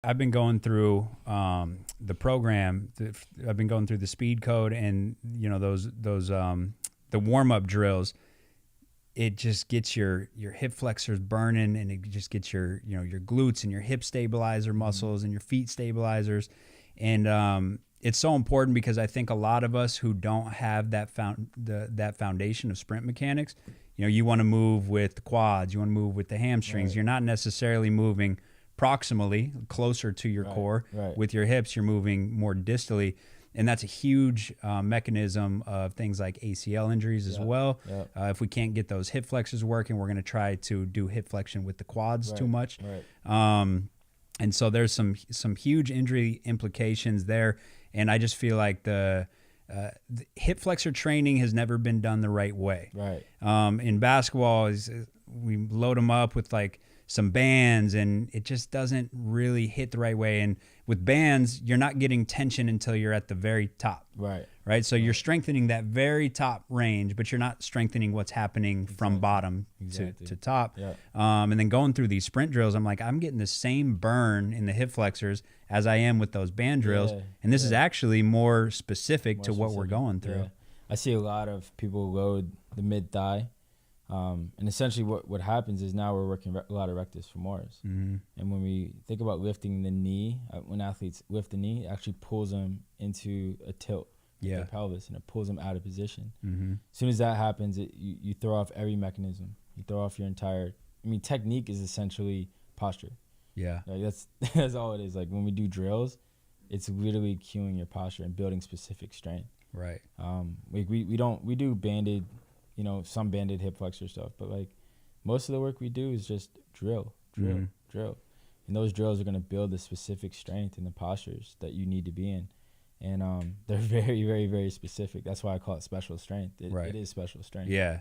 I've been going through the program. I've been going through the speed code and those the warm up drills. It just gets your hip flexors burning, and it just gets your your glutes and your hip stabilizer muscles and your feet stabilizers, and it's so important because I think a lot of us who don't have that foundation of sprint mechanics, you want to move with the quads, you want to move with the hamstrings. Right. You're not necessarily moving proximally closer to your core. Right. With your hips, you're moving more distally. And that's a huge mechanism of things like ACL injuries as well. Yep. If we can't get those hip flexors working, we're going to try to do hip flexion with the quads too much. Right. And so there's some huge injury implications there. And I just feel like the hip flexor training has never been done the right way. Right. In basketball, we load them up with like some bands, and it just doesn't really hit the right way. And with bands, you're not getting tension until you're at the very top. Right. So you're strengthening that very top range, but you're not strengthening what's happening from bottom to top. Yeah. And then going through these sprint drills, I'm like, I'm getting the same burn in the hip flexors as I am with those band drills. Yeah. And this is actually more specific to what we're going through. Yeah. I see a lot of people load the mid thigh. And essentially what happens is now we're working a lot of rectus femoris. Mm-hmm. And when we think about lifting the knee, when athletes lift the knee, it actually pulls them into a tilt with the pelvis, and it pulls them out of position. Mm-hmm. As soon as that happens, you throw off every mechanism. You throw off your entire, technique is essentially posture. Yeah. Like that's all it is. Like when we do drills, it's literally cueing your posture and building specific strength. Right. We do banded, some banded hip flexor stuff, but like most of the work we do is just drill. And those drills are going to build the specific strength and the postures that you need to be in. And they're very, very, very specific. That's why I call it special strength. It is special strength. Yeah.